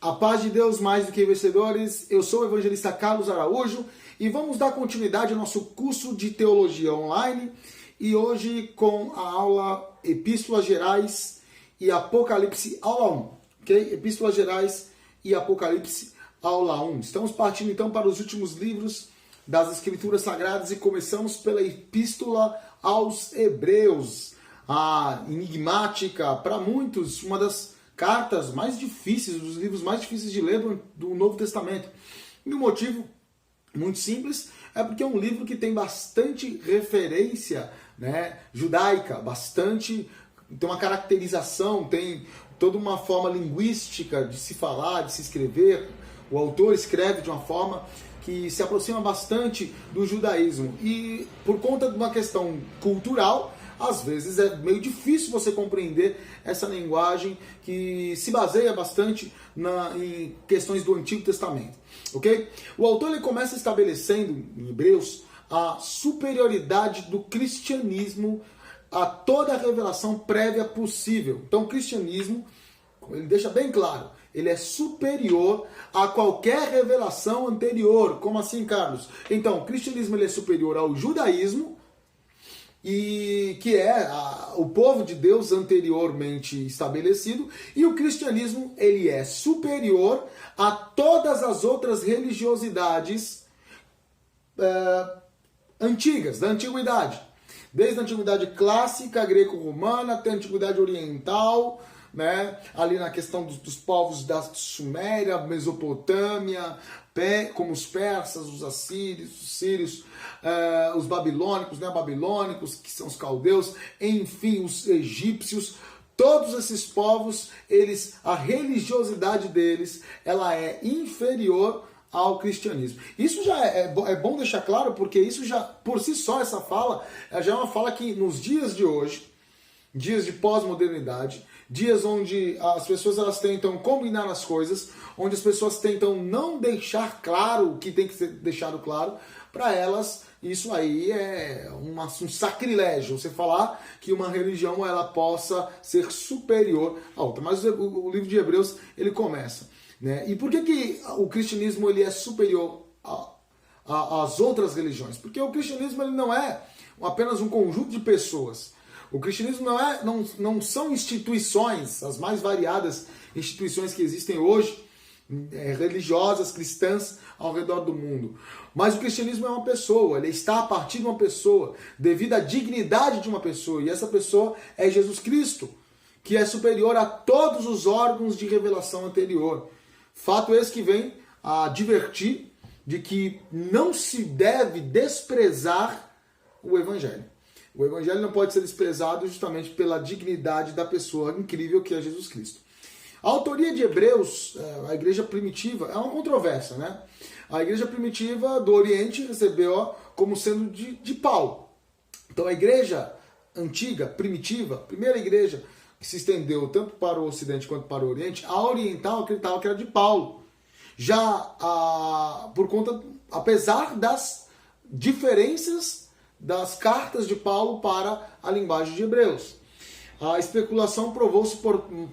A paz de Deus, mais do que vencedores. Eu sou o evangelista Carlos Araújo e vamos dar continuidade ao nosso curso de teologia online e hoje com a aula Epístolas Gerais e Apocalipse, aula 1. Ok? Epístolas Gerais e Apocalipse, aula 1. Estamos partindo então para os últimos livros das Escrituras Sagradas e começamos pela Epístola aos Hebreus, a enigmática, para muitos, uma das cartas mais difíceis, dos livros mais difíceis de ler do Novo Testamento. E o motivo, muito simples, é porque é um livro que tem bastante referência, né, judaica, bastante, tem uma caracterização, tem toda uma forma linguística de se falar, de se escrever. O autor escreve de uma forma que se aproxima bastante do judaísmo. E por conta de uma questão cultural, às vezes é meio difícil você compreender essa linguagem que se baseia bastante em questões do Antigo Testamento. Ok? O autor ele começa estabelecendo, em Hebreus, a superioridade do cristianismo a toda a revelação prévia possível. Então o cristianismo, ele deixa bem claro, ele é superior a qualquer revelação anterior. Como assim, Carlos? Então, o cristianismo ele é superior ao judaísmo, e que é o povo de Deus anteriormente estabelecido, e o cristianismo ele é superior a todas as outras religiosidades antigas, da antiguidade. Desde a antiguidade clássica, greco-romana, até a antiguidade oriental, né? Ali na questão dos povos da Suméria, Mesopotâmia, como os persas, os assírios, os sírios, os babilônicos, né? Babilônicos, que são os caldeus, enfim, os egípcios. Todos esses povos, a religiosidade deles, ela é inferior ao cristianismo. Isso já é bom deixar claro, porque isso já, por si só, essa fala, já é uma fala que nos dias de hoje, dias de pós-modernidade, dias onde as pessoas elas tentam combinar as coisas, onde as pessoas tentam não deixar claro o que tem que ser deixado claro, para elas isso aí é um sacrilégio, você falar que uma religião ela possa ser superior a outra. Mas o livro de Hebreus ele começa, né? E por que o cristianismo ele é superior às outras religiões? Porque o cristianismo ele não é apenas um conjunto de pessoas. O cristianismo não são instituições, as mais variadas instituições que existem hoje, religiosas, cristãs, ao redor do mundo. Mas o cristianismo é uma pessoa, ele está a partir de uma pessoa, devido à dignidade de uma pessoa. E essa pessoa é Jesus Cristo, que é superior a todos os órgãos de revelação anterior. Fato esse que vem a advertir de que não se deve desprezar o Evangelho. O Evangelho não pode ser desprezado justamente pela dignidade da pessoa incrível que é Jesus Cristo. A autoria de Hebreus, a igreja primitiva, é uma controvérsia, né? A igreja primitiva do Oriente recebeu como sendo de Paulo. Então a igreja antiga, primitiva, primeira igreja que se estendeu tanto para o Ocidente quanto para o Oriente, a oriental acreditava que era de Paulo. Já por conta, apesar das diferenças das cartas de Paulo para a linguagem de Hebreus. A especulação provou-se,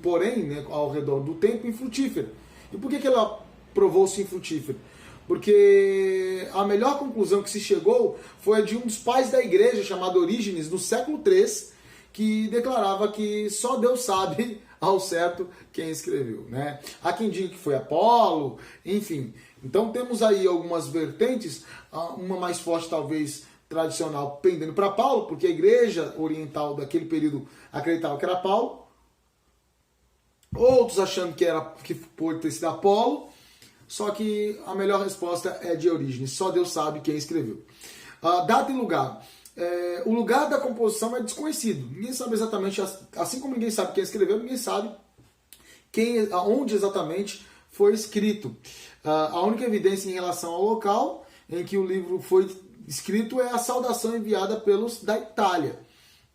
porém, né, ao redor do tempo, infrutífera. E por que ela provou-se infrutífera? Porque a melhor conclusão que se chegou foi a de um dos pais da igreja, chamado Orígenes, no século III, que declarava que só Deus sabe ao certo quem escreveu, né? Há quem diga que foi Apolo, enfim. Então temos aí algumas vertentes, uma mais forte talvez tradicional pendendo para Paulo, porque a igreja oriental daquele período acreditava que era Paulo, outros achando que pode ter sido Apolo, só que a melhor resposta é de Orígenes, só Deus sabe quem escreveu. Data e lugar. O lugar da composição é desconhecido, ninguém sabe exatamente, assim como ninguém sabe quem escreveu, ninguém sabe onde exatamente foi escrito. A única evidência em relação ao local em que o livro foi escrito é a saudação enviada pelos da Itália.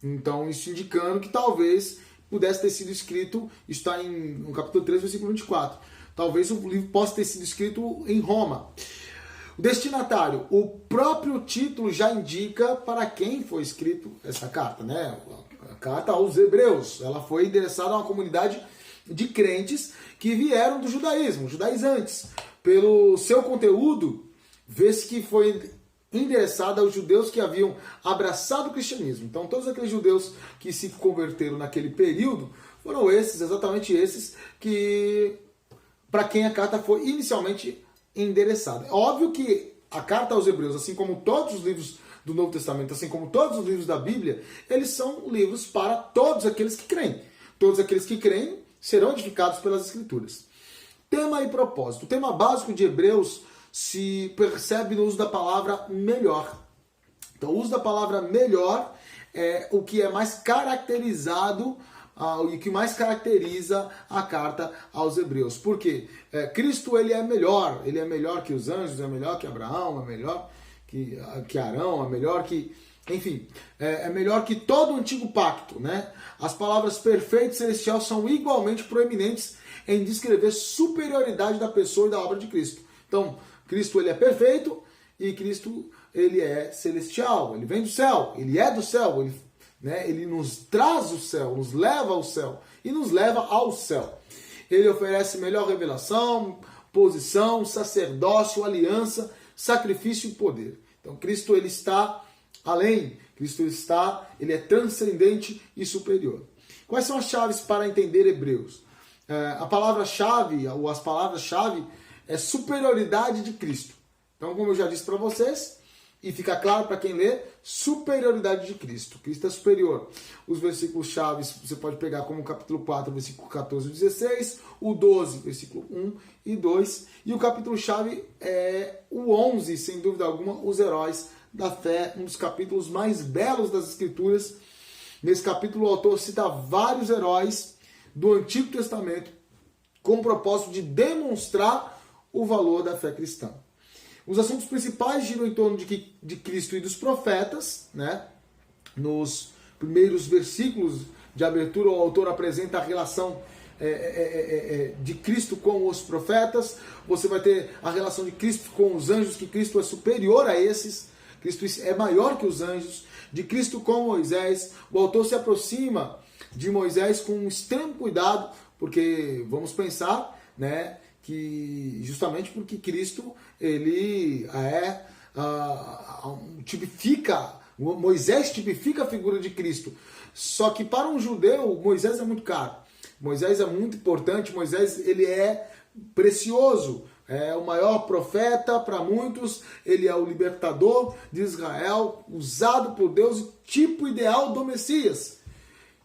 Então, isso indicando que talvez pudesse ter sido escrito, está no capítulo 3, versículo 24. Talvez o livro possa ter sido escrito em Roma. O destinatário, o próprio título já indica para quem foi escrito essa carta, né? A carta aos Hebreus. Ela foi endereçada a uma comunidade de crentes que vieram do judaísmo, judaizantes. Pelo seu conteúdo, vê-se que foi endereçada aos judeus que haviam abraçado o cristianismo. Então, todos aqueles judeus que se converteram naquele período foram esses, exatamente esses, que para quem a carta foi inicialmente endereçada. É óbvio que a carta aos Hebreus, assim como todos os livros do Novo Testamento, assim como todos os livros da Bíblia, eles são livros para todos aqueles que creem. Todos aqueles que creem serão edificados pelas Escrituras. Tema e propósito. O tema básico de Hebreus se percebe no uso da palavra melhor. Então, o uso da palavra melhor é o que é mais caracterizado e que mais caracteriza a carta aos Hebreus. Por quê? Cristo ele é melhor que os anjos, é melhor que Abraão, é melhor que Arão, é melhor que... Enfim, é melhor que todo o antigo pacto, né? As palavras perfeito e celestial são igualmente proeminentes em descrever superioridade da pessoa e da obra de Cristo. Então, Cristo ele é perfeito e Cristo ele é celestial, ele vem do céu, ele é do céu, ele nos traz o céu, nos leva ao céu e nos leva ao céu. Ele oferece melhor revelação, posição, sacerdócio, aliança, sacrifício e poder. Então, Cristo ele está além, ele é transcendente e superior. Quais são as chaves para entender Hebreus? A palavra-chave, ou as palavras-chave, é superioridade de Cristo. Então, como eu já disse para vocês, e fica claro para quem lê, superioridade de Cristo. Cristo é superior. Os versículos chaves você pode pegar como o capítulo 4, versículo 14 e 16, o 12, versículo 1 e 2, e o capítulo chave é o 11, sem dúvida alguma, os heróis da fé, um dos capítulos mais belos das Escrituras. Nesse capítulo o autor cita vários heróis do Antigo Testamento com o propósito de demonstrar o valor da fé cristã. Os assuntos principais giram em torno de Cristo e dos profetas, né? Nos primeiros versículos de abertura, o autor apresenta a relação de Cristo com os profetas. Você vai ter a relação de Cristo com os anjos, que Cristo é superior a esses. Cristo é maior que os anjos. De Cristo com Moisés. O autor se aproxima de Moisés com um extremo cuidado, porque vamos pensar, né, que justamente porque Cristo ele Moisés tipifica a figura de Cristo. Só que para um judeu, Moisés é muito caro. Moisés é muito importante, Moisés ele é precioso. É o maior profeta para muitos, ele é o libertador de Israel, usado por Deus, o tipo ideal do Messias,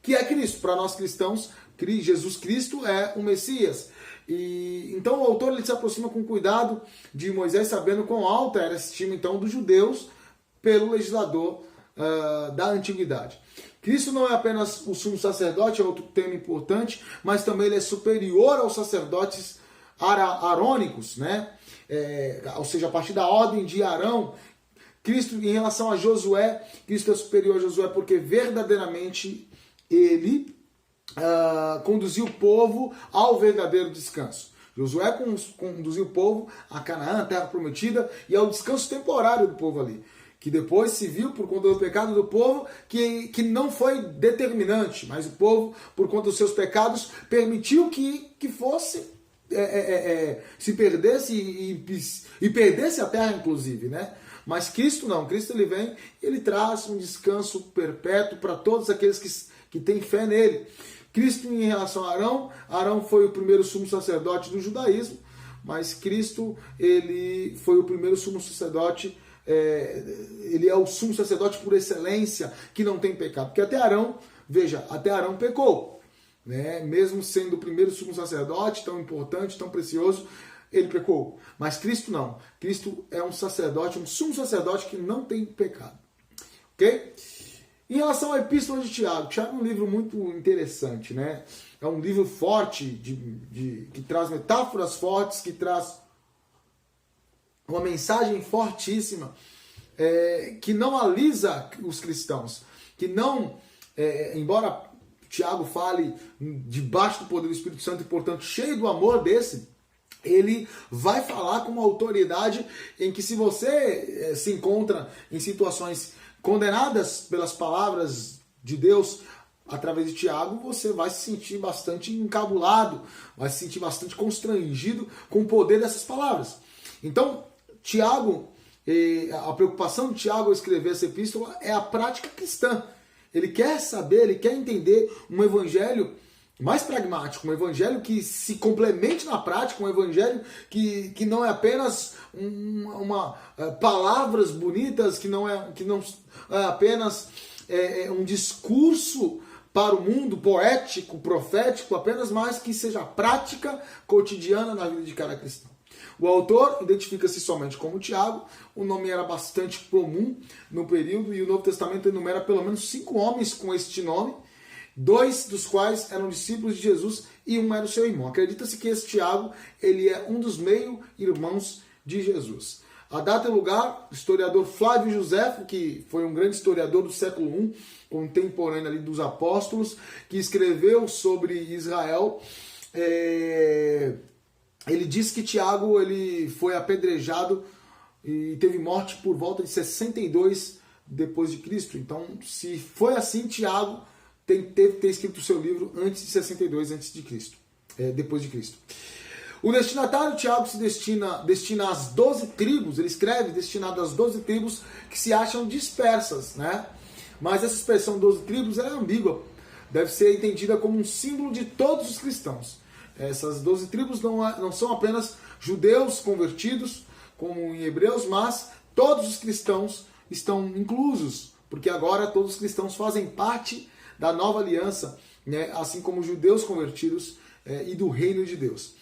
que é Cristo. Para nós cristãos, Jesus Cristo é o Messias. E então o autor ele se aproxima com cuidado de Moisés, sabendo quão alta era a estima então dos judeus pelo legislador da antiguidade. Cristo não é apenas o sumo sacerdote, é outro tema importante, mas também ele é superior aos sacerdotes arônicos, né? Ou seja, a partir da ordem de Arão. Cristo, em relação a Josué, Cristo é superior a Josué porque verdadeiramente ele conduziu o povo ao verdadeiro descanso. Josué conduziu o povo a Canaã, a terra prometida, e ao descanso temporário do povo ali, que depois se viu por conta do pecado do povo, que não foi determinante, mas o povo, por conta dos seus pecados, permitiu que fosse, se perdesse e perdesse a terra, inclusive, né? Mas Cristo não, Cristo ele vem e ele traz um descanso perpétuo para todos aqueles que têm fé nele. Cristo, em relação a Arão foi o primeiro sumo sacerdote do judaísmo, mas Cristo ele foi o primeiro sumo sacerdote, ele é o sumo sacerdote por excelência, que não tem pecado. Porque até Arão pecou, né? Mesmo sendo o primeiro sumo sacerdote, tão importante, tão precioso, ele pecou. Mas Cristo não. Cristo é um sacerdote, um sumo sacerdote que não tem pecado. Ok? Em relação à Epístola de Tiago, Tiago é um livro muito interessante, né? É um livro forte, que traz metáforas fortes, que traz uma mensagem fortíssima, que não alisa os cristãos, que não, embora Tiago fale debaixo do poder do Espírito Santo e, portanto, cheio do amor desse, ele vai falar com uma autoridade em que, se você se encontra em situações condenadas pelas palavras de Deus, através de Tiago, você vai se sentir bastante encabulado, vai se sentir bastante constrangido com o poder dessas palavras. Então, Tiago, a preocupação de Tiago ao escrever essa epístola é a prática cristã. Ele quer saber, ele quer entender um evangelho mais pragmático, um evangelho que se complemente na prática, um evangelho que não é apenas palavras bonitas, que não é apenas um discurso para o mundo poético, profético, apenas mais que seja prática cotidiana na vida de cada cristão. O autor identifica-se somente como Tiago, o nome era bastante comum no período e o Novo Testamento enumera pelo menos 5 homens com este nome, 2 dos quais eram discípulos de Jesus e um era o seu irmão. Acredita-se que esse Tiago ele é um dos meio-irmãos de Jesus. A data e lugar, o historiador Flávio Josefo, que foi um grande historiador do século I, contemporâneo ali dos apóstolos, que escreveu sobre Israel, ele diz que Tiago ele foi apedrejado e teve morte por volta de 62 depois de Cristo. Então, se foi assim, Tiago teve que ter escrito o seu livro antes de 62 depois de Cristo. O destinatário, Tiago, se destina às 12 tribos, ele escreve destinado às 12 tribos que se acham dispersas, né? Mas essa expressão 12 tribos é ambígua, deve ser entendida como um símbolo de todos os cristãos. Essas 12 tribos não são apenas judeus convertidos, como em Hebreus, mas todos os cristãos estão inclusos, porque agora todos os cristãos fazem parte da nova aliança, né? Assim como judeus convertidos e do reino de Deus.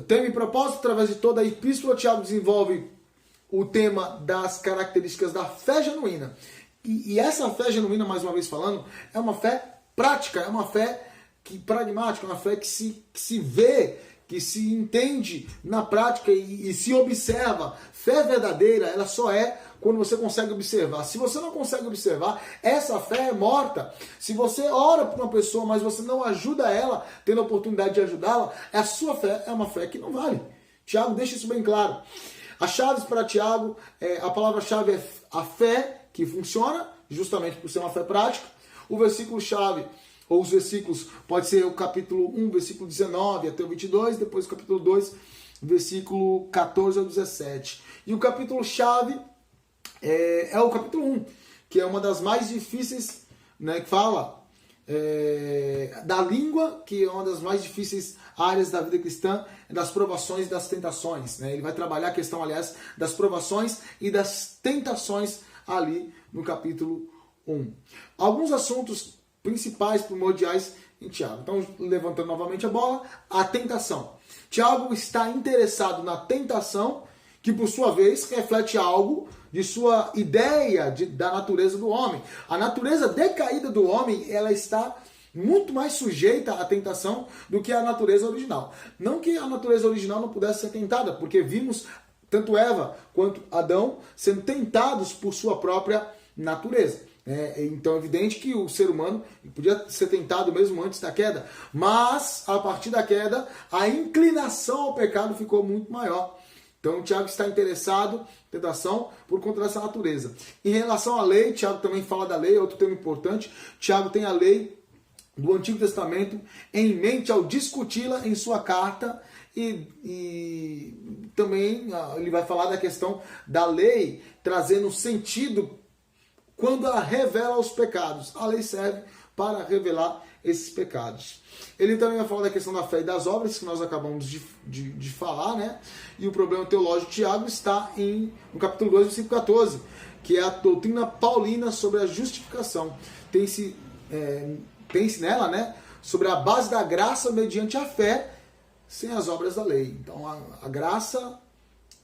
Tema e propósito, através de toda a epístola, Tiago desenvolve o tema das características da fé genuína. E essa fé genuína, mais uma vez falando, é uma fé prática, é uma fé pragmática, é uma fé que se vê, que se entende na prática e se observa. Fé verdadeira, ela só é quando você consegue observar. Se você não consegue observar, essa fé é morta. Se você ora por uma pessoa, mas você não ajuda ela, tendo a oportunidade de ajudá-la, a sua fé é uma fé que não vale. Tiago deixa isso bem claro. As chaves para Tiago, a palavra-chave é a fé que funciona, justamente por ser uma fé prática. O versículo-chave, ou os versículos, pode ser o capítulo 1, versículo 19 até o 22, depois o capítulo 2, versículo 14 ao 17. E o capítulo-chave é o capítulo 1, que é uma das mais difíceis, né, que fala da língua, que é uma das mais difíceis áreas da vida cristã, das provações e das tentações. Né? Ele vai trabalhar a questão, aliás, das provações e das tentações ali no capítulo 1. Alguns assuntos principais, primordiais em Tiago. Então, levantando novamente a bola, a tentação. Tiago está interessado na tentação, que por sua vez reflete algo de sua ideia da natureza do homem. A natureza decaída do homem, ela está muito mais sujeita à tentação do que a natureza original. Não que a natureza original não pudesse ser tentada, porque vimos tanto Eva quanto Adão sendo tentados por sua própria natureza. Então é evidente que o ser humano podia ser tentado mesmo antes da queda, mas a partir da queda a inclinação ao pecado ficou muito maior. Então, Tiago está interessado, tentação, por conta dessa natureza. Em relação à lei, Tiago também fala da lei, outro tema importante. Tiago tem a lei do Antigo Testamento em mente ao discuti-la em sua carta e também ele vai falar da questão da lei, trazendo sentido quando ela revela os pecados. A lei serve para revelar esses pecados. Ele também vai falar da questão da fé e das obras, que nós acabamos de falar, né? E o problema teológico de Tiago está no capítulo 2, versículo 14, que é a doutrina paulina sobre a justificação. Tem-se nela, né, sobre a base da graça mediante a fé, sem as obras da lei. Então, a graça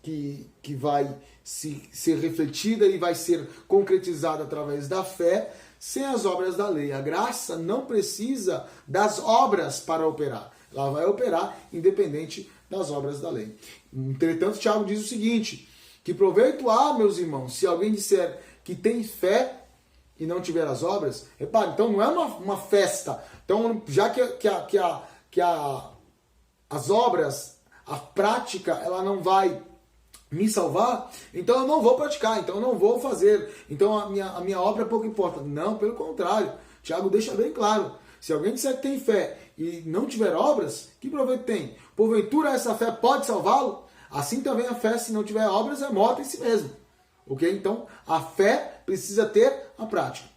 que vai ser refletida e vai ser concretizada através da fé, sem as obras da lei. A graça não precisa das obras para operar. Ela vai operar independente das obras da lei. Entretanto, Tiago diz o seguinte, que proveito há, meus irmãos, se alguém disser que tem fé e não tiver as obras. Repare, então não é uma festa. Então, já que as obras, a prática, ela não vai me salvar, então eu não vou praticar, então eu não vou fazer, então a minha obra pouco importa. Não, pelo contrário. Tiago deixa bem claro. Se alguém disser que tem fé e não tiver obras, que proveito tem? Porventura essa fé pode salvá-lo? Assim também a fé, se não tiver obras, é morta em si mesmo. Ok? Então, a fé precisa ter a prática.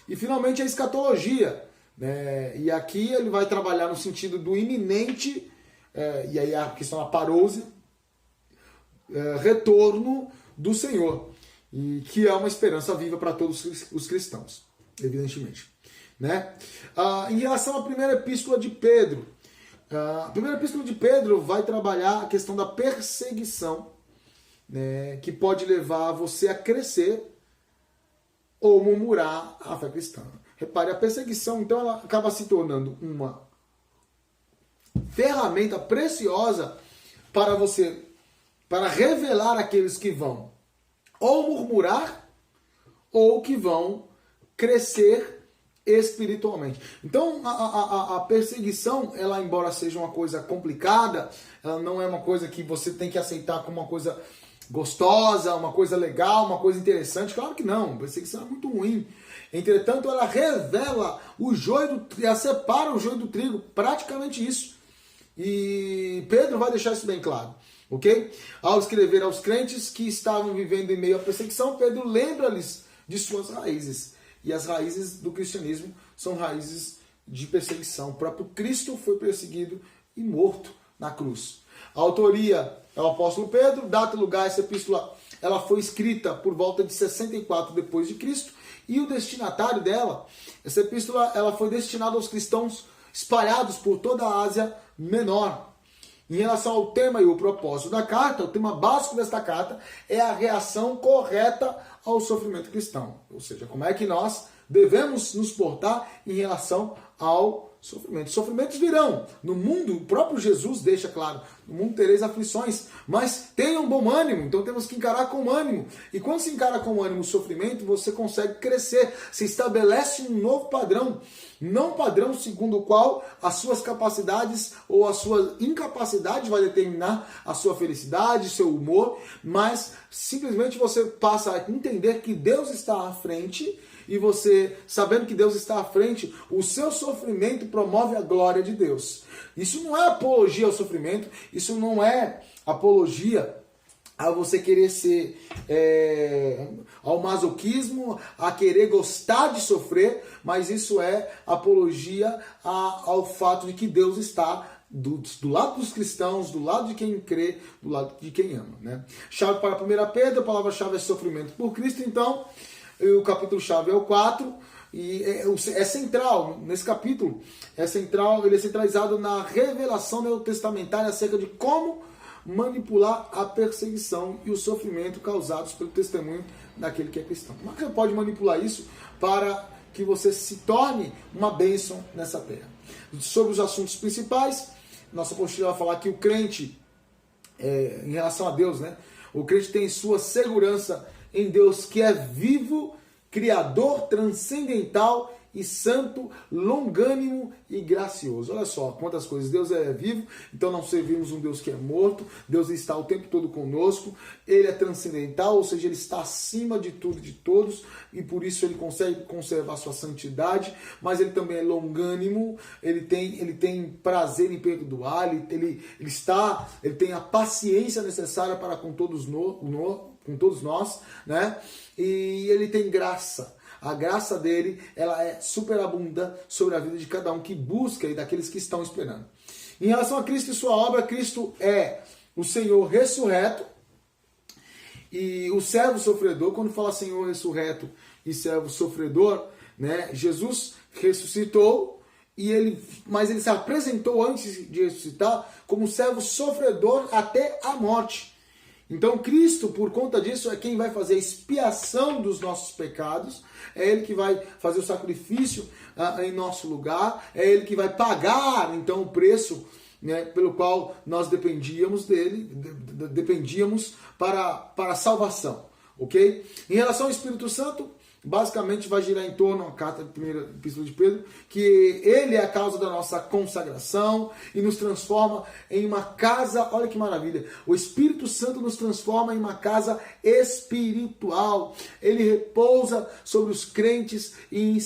E finalmente a escatologia. Né? E aqui ele vai trabalhar no sentido do iminente, e aí a questão da parousia, retorno do Senhor. E que é uma esperança viva para todos os cristãos, evidentemente. Né? Em relação à primeira epístola de Pedro, a primeira epístola de Pedro vai trabalhar a questão da perseguição, né, que pode levar você a crescer ou murmurar a fé cristã. Repare, a perseguição, então, ela acaba se tornando uma ferramenta preciosa para você, para revelar aqueles que vão ou murmurar ou que vão crescer espiritualmente. Então, a perseguição, ela, embora seja uma coisa complicada, ela não é uma coisa que você tem que aceitar como uma coisa gostosa, uma coisa legal, uma coisa interessante. Claro que não, a perseguição é muito ruim. Entretanto, ela revela o joio ela separa o joio do trigo, praticamente isso. E Pedro vai deixar isso bem claro, ok? Ao escrever aos crentes que estavam vivendo em meio à perseguição, Pedro lembra-lhes de suas raízes. E as raízes do cristianismo são raízes de perseguição. O próprio Cristo foi perseguido e morto na cruz. A autoria é o apóstolo Pedro, data e lugar, essa epístola ela foi escrita por volta de 64 depois de Cristo, e o destinatário dela, essa epístola ela foi destinada aos cristãos espalhados por toda a Ásia Menor. Em relação ao tema e o propósito da carta, o tema básico desta carta é a reação correta ao sofrimento cristão. Ou seja, como é que nós devemos nos portar em relação ao sofrimento. Sofrimentos virão. No mundo, o próprio Jesus deixa claro, no mundo tereis aflições, mas tenham bom ânimo. Então temos que encarar com ânimo. E quando se encara com ânimo o sofrimento, você consegue crescer. Se estabelece um novo padrão. Não um padrão segundo o qual as suas capacidades ou a sua incapacidade vai determinar a sua felicidade, seu humor, mas simplesmente você passa a entender que Deus está à frente. E você, sabendo que Deus está à frente, o seu sofrimento promove a glória de Deus. Isso não é apologia ao sofrimento, isso não é apologia a você querer ser ao masoquismo, a querer gostar de sofrer, mas isso é apologia ao fato de que Deus está do lado dos cristãos, do lado de quem crê, do lado de quem ama. Né? Chave para 1 Pedro, a palavra-chave é sofrimento por Cristo, então... O capítulo-chave é o 4, e é central, nesse capítulo, ele é centralizado na revelação neotestamentária acerca de como manipular a perseguição e o sofrimento causados pelo testemunho daquele que é cristão. Como é que você pode manipular isso para que você se torne uma bênção nessa terra? Sobre os assuntos principais, nossa apostila vai falar que o crente, em relação a Deus, né? O crente tem sua segurança em Deus, que é vivo, criador, transcendental e santo, longânimo e gracioso. Olha só quantas coisas. Deus é vivo, então não servimos um Deus que é morto. Deus está o tempo todo conosco. Ele é transcendental, ou seja, ele está acima de tudo e de todos, e por isso ele consegue conservar sua santidade, mas ele também é longânimo, ele tem prazer em perdoar, ele tem a paciência necessária para com todos nós, né? E ele tem graça. A graça dele, ela é superabunda sobre a vida de cada um que busca e daqueles que estão esperando. Em relação a Cristo e sua obra, Cristo é o Senhor ressurreto e o servo sofredor. Quando fala Senhor ressurreto e servo sofredor, né? Jesus ressuscitou, mas ele se apresentou antes de ressuscitar como servo sofredor até a morte. Então Cristo, por conta disso, é quem vai fazer a expiação dos nossos pecados, é Ele que vai fazer o sacrifício em nosso lugar, é Ele que vai pagar então o preço, né, pelo qual nós dependíamos para a salvação, ok? Em relação ao Espírito Santo, basicamente vai girar em torno da carta de primeira epístola de Pedro, que ele é a causa da nossa consagração e nos transforma em uma casa, olha que maravilha, o Espírito Santo nos transforma em uma casa espiritual, ele repousa sobre os crentes e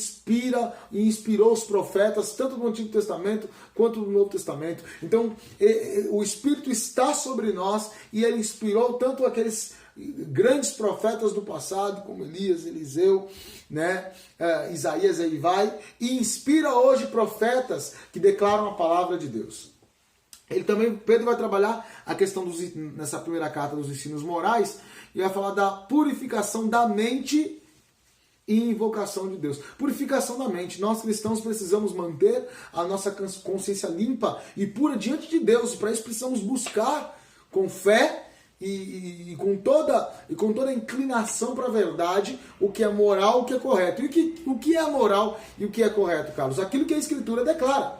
inspirou os profetas, tanto no Antigo Testamento quanto no Novo Testamento. Então, o Espírito está sobre nós e ele inspirou tanto aqueles grandes profetas do passado, como Elias, Eliseu, né? Isaías, aí vai, e inspira hoje profetas que declaram a palavra de Deus. Ele também, Pedro vai trabalhar a questão nessa primeira carta dos ensinos morais, e vai falar da purificação da mente e invocação de Deus. Purificação da mente. Nós cristãos precisamos manter a nossa consciência limpa e pura diante de Deus. Para isso precisamos buscar com fé e com toda a inclinação para a verdade o que é moral, o que é correto. E o que é moral e o que é correto, Carlos? Aquilo que a Escritura declara.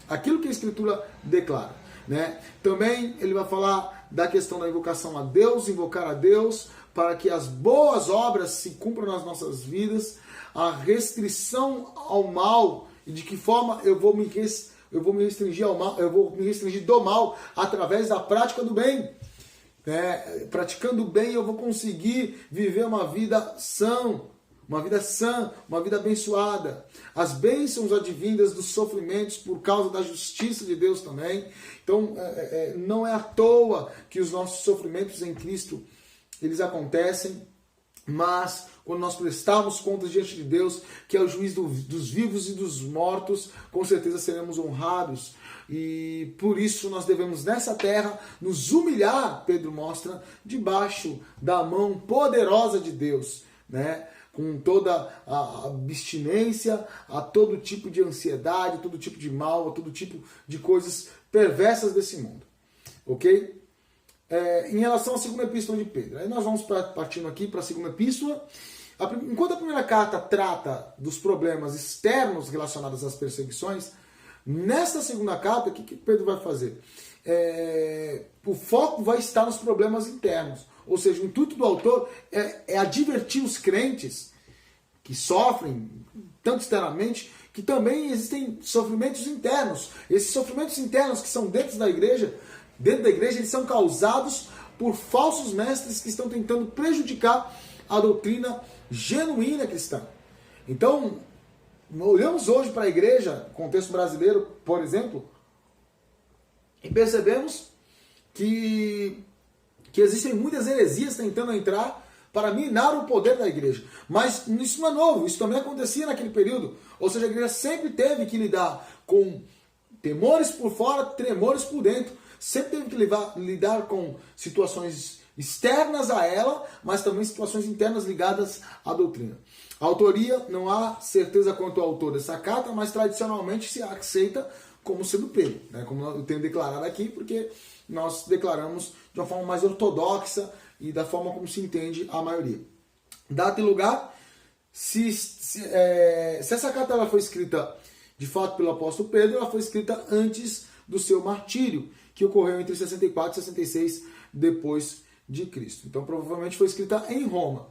Aquilo que a Escritura declara. Né? Também ele vai falar da questão da invocação a Deus, invocar a Deus para que as boas obras se cumpram nas nossas vidas, a restrição ao mal e de que forma eu vou me restringir ao mal, eu vou me restringir do mal através da prática do bem. Praticando o bem eu vou conseguir viver uma vida sã, uma vida abençoada. As bênçãos advindas dos sofrimentos por causa da justiça de Deus também. Então não é à toa que os nossos sofrimentos em Cristo eles acontecem, mas quando nós prestarmos contas diante de Deus, que é o juiz dos vivos e dos mortos, com certeza seremos honrados. E por isso nós devemos nessa terra nos humilhar, Pedro mostra, debaixo da mão poderosa de Deus, né? Com toda a abstinência, a todo tipo de ansiedade, todo tipo de mal, a todo tipo de coisas perversas desse mundo. Ok? Em relação à segunda epístola de Pedro. Aí nós vamos partindo aqui para a segunda epístola. Enquanto a primeira carta trata dos problemas externos relacionados às perseguições, nesta segunda carta, o que Pedro vai fazer? O foco vai estar nos problemas internos. Ou seja, o intuito do autor é advertir os crentes que sofrem, tanto externamente, que também existem sofrimentos internos. Esses sofrimentos internos que são dentro da igreja, eles são causados por falsos mestres que estão tentando prejudicar a doutrina genuína cristã. Então, olhamos hoje para a igreja, contexto brasileiro, por exemplo, e percebemos que existem muitas heresias tentando entrar para minar o poder da igreja. Mas isso não é novo, isso também acontecia naquele período. Ou seja, a igreja sempre teve que lidar com temores por fora, tremores por dentro. Sempre teve que lidar com situações externas a ela, mas também situações internas ligadas à doutrina. A autoria, não há certeza quanto ao autor dessa carta, mas tradicionalmente se aceita como sendo Pedro, né? Como eu tenho declarado aqui, porque nós declaramos de uma forma mais ortodoxa e da forma como se entende a maioria. Data e lugar, se essa carta ela foi escrita de fato pelo apóstolo Pedro, ela foi escrita antes do seu martírio, que ocorreu entre 64 e 66 depois de Cristo. Então provavelmente foi escrita em Roma,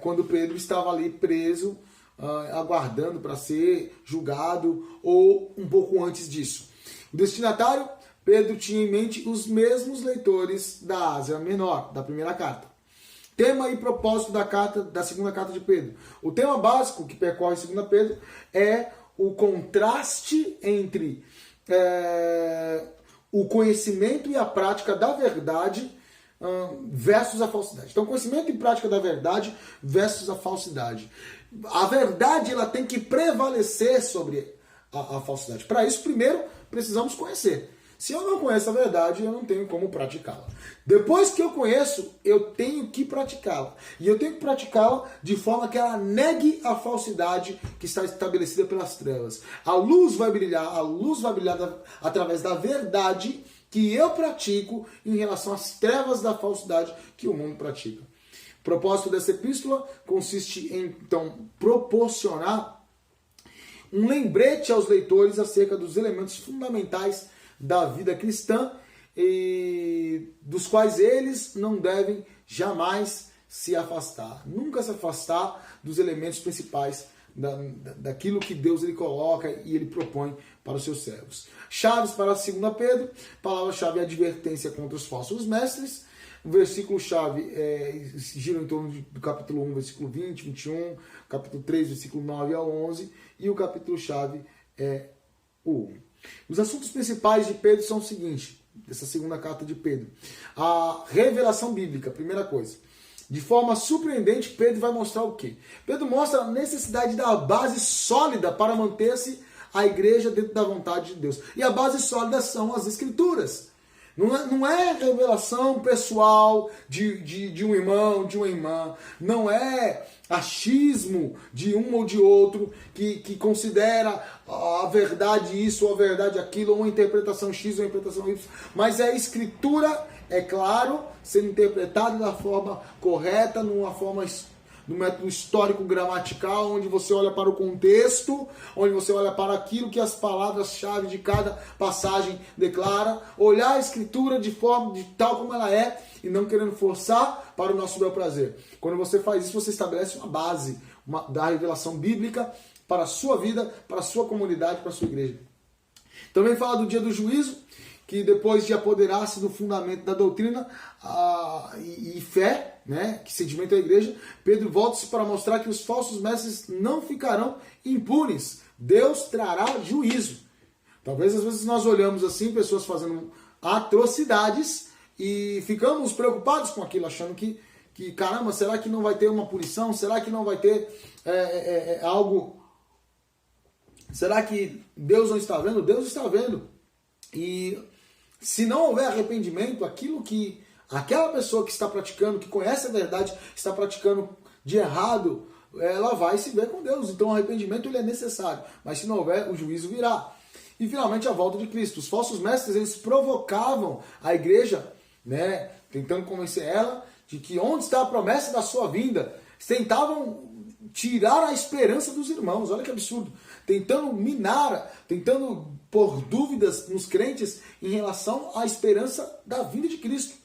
quando Pedro estava ali preso, aguardando para ser julgado, ou um pouco antes disso. O destinatário, Pedro tinha em mente os mesmos leitores da Ásia Menor, da primeira carta. Tema e propósito da segunda carta de Pedro. O tema básico que percorre a segunda Pedro é o contraste entre o conhecimento e a prática da verdade versus a falsidade. Então, conhecimento e prática da verdade versus a falsidade. A verdade ela tem que prevalecer sobre a falsidade. Para isso, primeiro, precisamos conhecer. Se eu não conheço a verdade, eu não tenho como praticá-la. Depois que eu conheço, eu tenho que praticá-la. E eu tenho que praticá-la de forma que ela negue a falsidade que está estabelecida pelas trevas. A luz vai brilhar através da verdade que eu pratico em relação às trevas da falsidade que o mundo pratica. O propósito dessa epístola consiste em, então, proporcionar um lembrete aos leitores acerca dos elementos fundamentais da vida cristã e dos quais eles não devem jamais se afastar. Nunca se afastar dos elementos principais daquilo que Deus ele coloca e ele propõe para os seus servos. Chaves para 2 Pedro, palavra-chave advertência contra os falsos mestres. O versículo-chave gira em torno do capítulo 1, versículo 20, 21, capítulo 3, versículo 9 ao 11, e o capítulo-chave é o 1. Os assuntos principais de Pedro são o seguinte, dessa segunda carta de Pedro. A revelação bíblica, primeira coisa. De forma surpreendente, Pedro vai mostrar o quê? Pedro mostra a necessidade da base sólida para manter-se a igreja dentro da vontade de Deus. E a base sólida são as Escrituras. Não é revelação pessoal de um irmão, de uma irmã. Não é achismo de um ou de outro que considera a verdade isso ou a verdade aquilo, ou uma interpretação X ou uma interpretação Y. Mas é a Escritura, é claro, sendo interpretada da forma correta, no método histórico-gramatical, onde você olha para o contexto, onde você olha para aquilo que as palavras-chave de cada passagem declara, olhar a Escritura de forma de tal como ela é e não querendo forçar para o nosso bel prazer. Quando você faz isso, você estabelece uma base da revelação bíblica para a sua vida, para a sua comunidade, para a sua igreja. Também fala do dia do juízo, que depois de apoderar-se do fundamento da doutrina e fé, né, que sedimenta a igreja, Pedro volta-se para mostrar que os falsos mestres não ficarão impunes. Deus trará juízo. Talvez às vezes nós olhamos assim, pessoas fazendo atrocidades e ficamos preocupados com aquilo, achando que caramba, será que não vai ter uma punição? Será que não vai ter algo? Será que Deus não está vendo? Deus está vendo. E se não houver arrependimento, aquilo que aquela pessoa que está praticando, que conhece a verdade, está praticando de errado, ela vai se ver com Deus. Então o arrependimento ele é necessário. Mas se não houver, o juízo virá. E finalmente a volta de Cristo. Os falsos mestres, eles provocavam a igreja, né, tentando convencer ela de que onde está a promessa da sua vinda. Tentavam tirar a esperança dos irmãos. Olha que absurdo. Tentando minar, tentando pôr dúvidas nos crentes em relação à esperança da vinda de Cristo.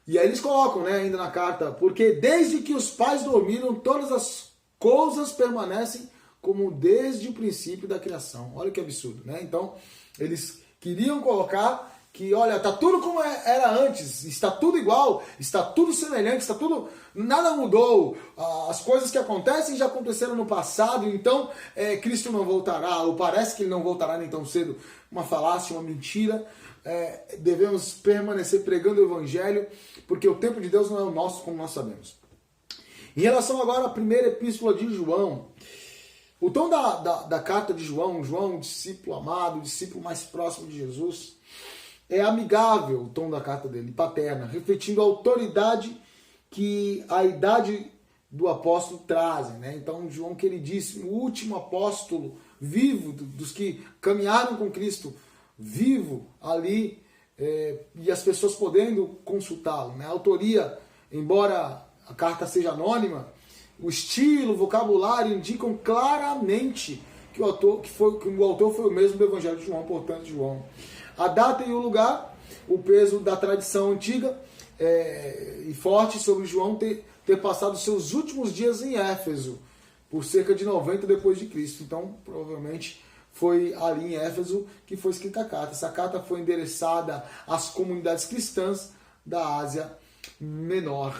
E aí eles colocam, né, ainda na carta, porque desde que os pais dormiram, todas as coisas permanecem como desde o princípio da criação. Olha que absurdo, né? Então, eles queriam colocar que, olha, está tudo como era antes, está tudo igual, está tudo semelhante, está tudo, nada mudou, as coisas que acontecem já aconteceram no passado, então Cristo não voltará, ou parece que ele não voltará nem tão cedo. Uma falácia, uma mentira. Devemos permanecer pregando o Evangelho, porque o tempo de Deus não é o nosso, como nós sabemos. Em relação agora à primeira epístola de João, o tom da carta de João, um discípulo amado, o discípulo mais próximo de Jesus, é amigável o tom da carta dele, paterna, refletindo a autoridade que a idade do apóstolo trazem, né? Então, João, que ele disse, o último apóstolo vivo dos que caminharam com Cristo, vivo ali, e as pessoas podendo consultá-lo, né? A autoria, embora a carta seja anônima, o estilo, o vocabulário indicam claramente que o autor foi o mesmo do Evangelho de João, portanto, João. A data e o lugar, o peso da tradição antiga e forte sobre João ter passado seus últimos dias em Éfeso, por cerca de 90 depois de Cristo. Então, provavelmente, foi ali em Éfeso que foi escrita a carta. Essa carta foi endereçada às comunidades cristãs da Ásia Menor.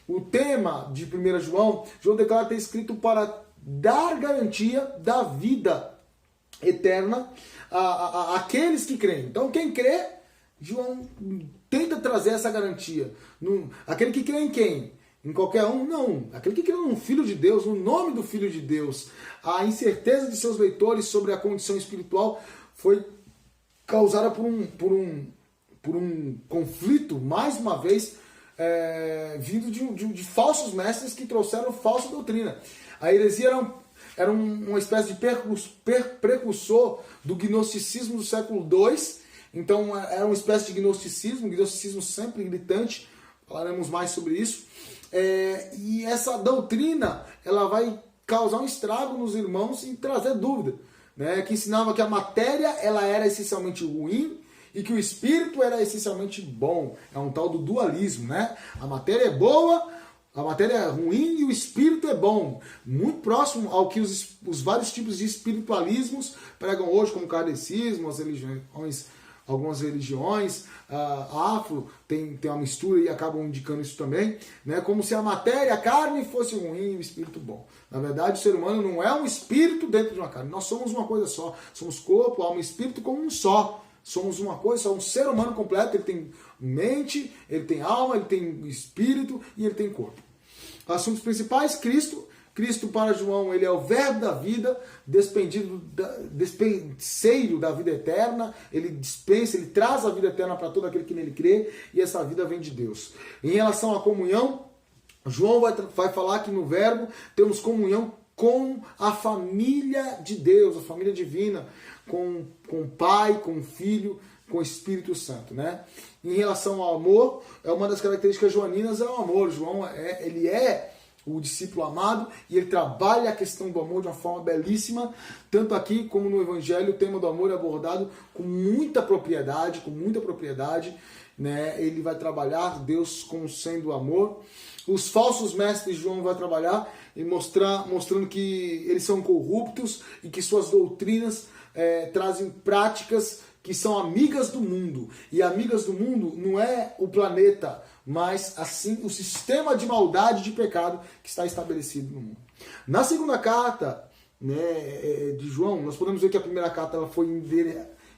O tema de 1 João declara ter escrito para dar garantia da vida eterna àqueles que creem. Então, quem crê, João tenta trazer essa garantia. Aquele que crê em quem? Em qualquer um? Não. Aquele que crê no Filho de Deus, no nome do Filho de Deus. A incerteza de seus leitores sobre a condição espiritual foi causada por um conflito, mais uma vez, vindo de falsos mestres que trouxeram falsa doutrina. A heresia era uma espécie de precursor do gnosticismo do século II. Então era uma espécie de gnosticismo sempre gritante, falaremos mais sobre isso. E essa doutrina ela vai causar um estrago nos irmãos e trazer dúvida, né? Que ensinava que a matéria ela era essencialmente ruim e que o espírito era essencialmente bom. É um tal do dualismo, né? A matéria é boa, A matéria é ruim e o espírito é bom. Muito próximo ao que os vários tipos de espiritualismos pregam hoje, como o kardecismo, as religiões, algumas religiões afro, tem uma mistura e acabam indicando isso também, né? Como se a matéria, a carne, fosse ruim e o espírito bom. Na verdade, o ser humano não é um espírito dentro de uma carne. Nós somos uma coisa só. Somos corpo, alma e espírito como um só. Somos uma coisa só, um ser humano completo. Ele tem mente, ele tem alma, ele tem espírito e ele tem corpo. Assuntos principais: Cristo. Cristo para João, ele é o verbo da vida, despenseiro da vida eterna, ele dispensa, ele traz a vida eterna para todo aquele que nele crê, e essa vida vem de Deus. Em relação à comunhão, João vai falar que no verbo temos comunhão com a família de Deus, a família divina, com o Pai, com o Filho, com o Espírito Santo, né? Em relação ao amor, uma das características joaninas é o amor. João ele é o discípulo amado e ele trabalha a questão do amor de uma forma belíssima, tanto aqui como no Evangelho. O tema do amor é abordado com muita propriedade, né? Ele vai trabalhar Deus como sendo amor. Os falsos mestres, João vai trabalhar e mostrando que eles são corruptos e que suas doutrinas trazem práticas que são amigas do mundo. E amigas do mundo não é o planeta, mas assim o sistema de maldade, de pecado que está estabelecido no mundo. Na segunda carta, né, de João, nós podemos ver que a primeira carta ela foi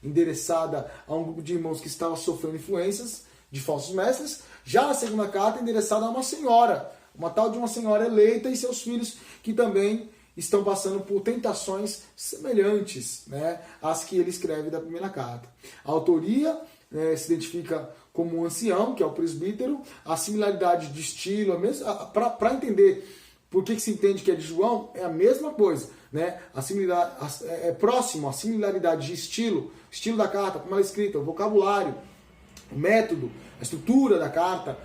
endereçada a um grupo de irmãos que estava sofrendo influências de falsos mestres. Já a segunda carta é endereçada a uma senhora, uma tal de uma senhora eleita e seus filhos que também estão passando por tentações semelhantes, né, às que ele escreve da primeira carta. A autoria se identifica como um ancião, que é o presbítero, a similaridade de estilo, para entender por que se entende que é de João, é a mesma coisa, né? É próximo, a similaridade de estilo da carta, como ela é escrita, o vocabulário, o método, a estrutura da carta,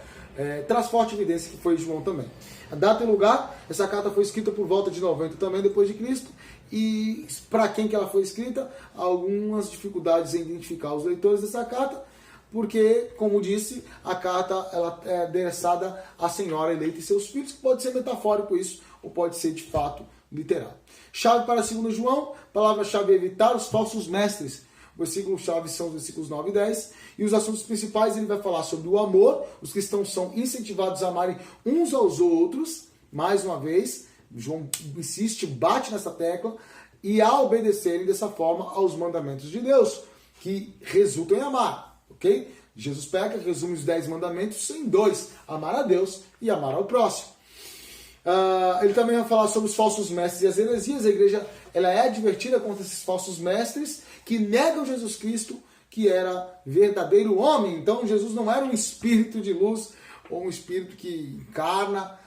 traz forte evidência que foi de João também. A data e lugar, essa carta foi escrita por volta de 90 também depois de Cristo, e para quem que ela foi escrita, algumas dificuldades em identificar os leitores dessa carta, porque, como disse, a carta ela é endereçada à senhora eleita e seus filhos, que pode ser metafórico isso, ou pode ser de fato literal. Chave para 2 João, palavra-chave é evitar os falsos mestres. Versículos-chave são os versículos 9 e 10. E os assuntos principais ele vai falar sobre o amor. Os cristãos são incentivados a amarem uns aos outros. Mais uma vez, João insiste, bate nessa tecla. E a obedecerem dessa forma aos mandamentos de Deus, que resultam em amar. Ok? Jesus pega, resume os 10 mandamentos em 2. Amar a Deus e amar ao próximo. Ele também vai falar sobre os falsos mestres e as heresias. A igreja ela é advertida contra esses falsos mestres que negam Jesus Cristo, que era verdadeiro homem. Então Jesus não era um espírito de luz ou um espírito que encarna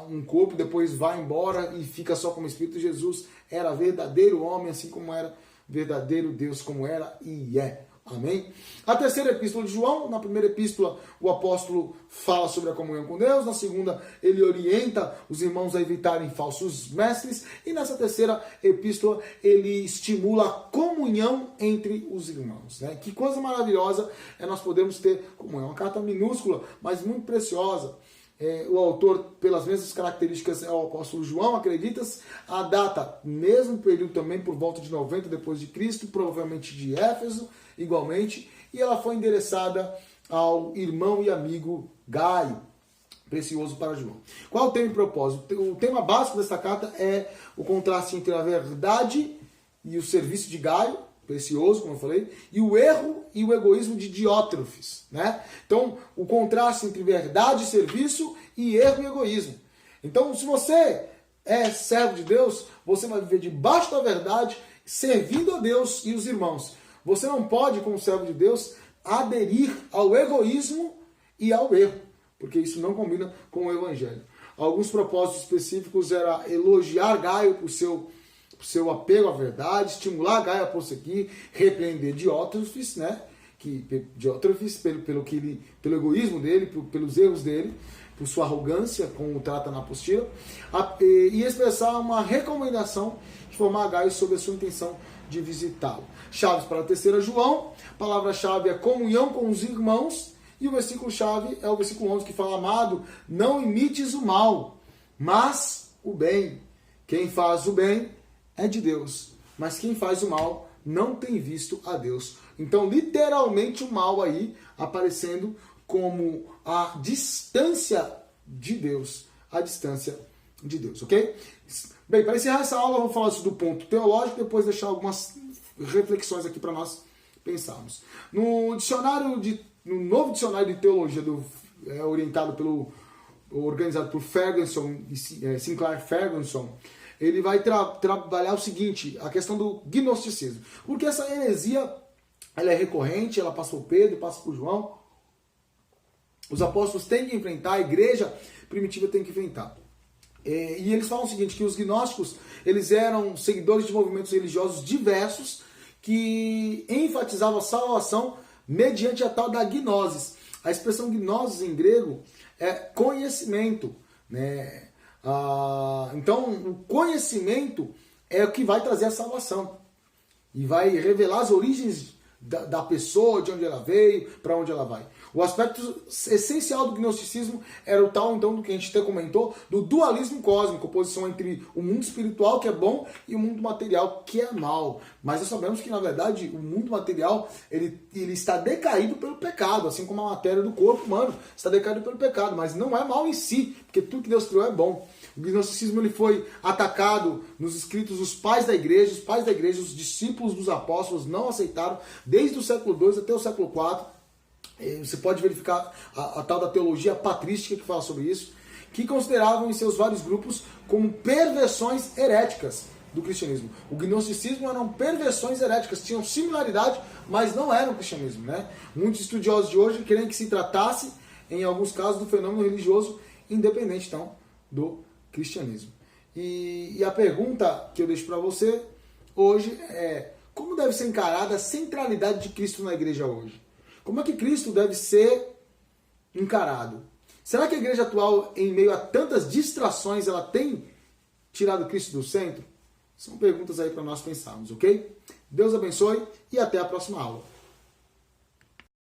um corpo e depois vai embora e fica só como espírito. Jesus era verdadeiro homem, assim como era verdadeiro Deus, como era e é. Amém? A terceira epístola de João, na primeira epístola o apóstolo fala sobre a comunhão com Deus, na segunda ele orienta os irmãos a evitarem falsos mestres, e nessa terceira epístola ele estimula a comunhão entre os irmãos, né? Que coisa maravilhosa é nós podermos ter comunhão, uma carta minúscula, mas muito preciosa. O autor, pelas mesmas características, é o apóstolo João, acredita-se. A data, mesmo período também, por volta de 90 depois de Cristo, provavelmente de Éfeso, igualmente, e ela foi endereçada ao irmão e amigo Gaio, precioso para João. Qual é o tema e propósito? O tema básico dessa carta é o contraste entre a verdade e o serviço de Gaio, precioso, como eu falei, e o erro e o egoísmo de Diótrefes, né? Então, o contraste entre verdade e serviço e erro e egoísmo. Então, se você é servo de Deus, você vai viver debaixo da verdade, servindo a Deus e os irmãos. Você não pode, como servo de Deus, aderir ao egoísmo e ao erro, porque isso não combina com o Evangelho. Alguns propósitos específicos era elogiar Gaio por seu apego à verdade, estimular Gaio a prosseguir, repreender Diótrefes, né? Diótrefes pelo egoísmo dele, pelos erros dele, por sua arrogância, como trata na apostila, e expressar uma recomendação de formar Gaio sobre a sua intenção de visitá-lo. Chaves para a terceira João, palavra-chave é comunhão com os irmãos, E o versículo-chave é o versículo 11, que fala: amado, não imites o mal, mas o bem. Quem faz o bem é de Deus, mas quem faz o mal não tem visto a Deus. Então, literalmente, o mal aí aparecendo como a distância de Deus. A distância de Deus, ok? Bem, para encerrar essa aula, vamos falar do ponto teológico, depois deixar algumas reflexões aqui para nós pensarmos. No novo dicionário de teologia organizado por Ferguson, Sinclair Ferguson, ele vai trabalhar o seguinte, a questão do gnosticismo. Porque essa heresia, ela é recorrente, ela passa por Pedro, passa por João. Os apóstolos têm que enfrentar, a igreja primitiva tem que enfrentar. E eles falam o seguinte, que os gnósticos, eles eram seguidores de movimentos religiosos diversos que enfatizavam a salvação mediante a tal da gnosis. A expressão gnosis em grego é conhecimento, né? Então, o conhecimento é o que vai trazer a salvação e vai revelar as origens da pessoa, de onde ela veio, para onde ela vai. O aspecto essencial do gnosticismo era o tal, então, do que a gente até comentou, do dualismo cósmico, oposição entre o mundo espiritual, que é bom, e o mundo material, que é mal. Mas nós sabemos que, na verdade, o mundo material ele está decaído pelo pecado, assim como a matéria do corpo humano está decaído pelo pecado, mas não é mal em si, porque tudo que Deus criou é bom. O gnosticismo ele foi atacado nos escritos dos pais da igreja, os discípulos dos apóstolos não aceitaram, desde o século II até o século IV. Você pode verificar a tal da teologia patrística que fala sobre isso, que consideravam em seus vários grupos como perversões heréticas do cristianismo. O gnosticismo eram perversões heréticas, tinham similaridade, mas não eram cristianismo, né? Muitos estudiosos de hoje querem que se tratasse, em alguns casos, do fenômeno religioso independente, então, do cristianismo. E a pergunta que eu deixo para você hoje é: como deve ser encarada a centralidade de Cristo na igreja hoje? Como é que Cristo deve ser encarado? Será que a igreja atual, em meio a tantas distrações, ela tem tirado Cristo do centro? São perguntas aí para nós pensarmos, ok? Deus abençoe e até a próxima aula.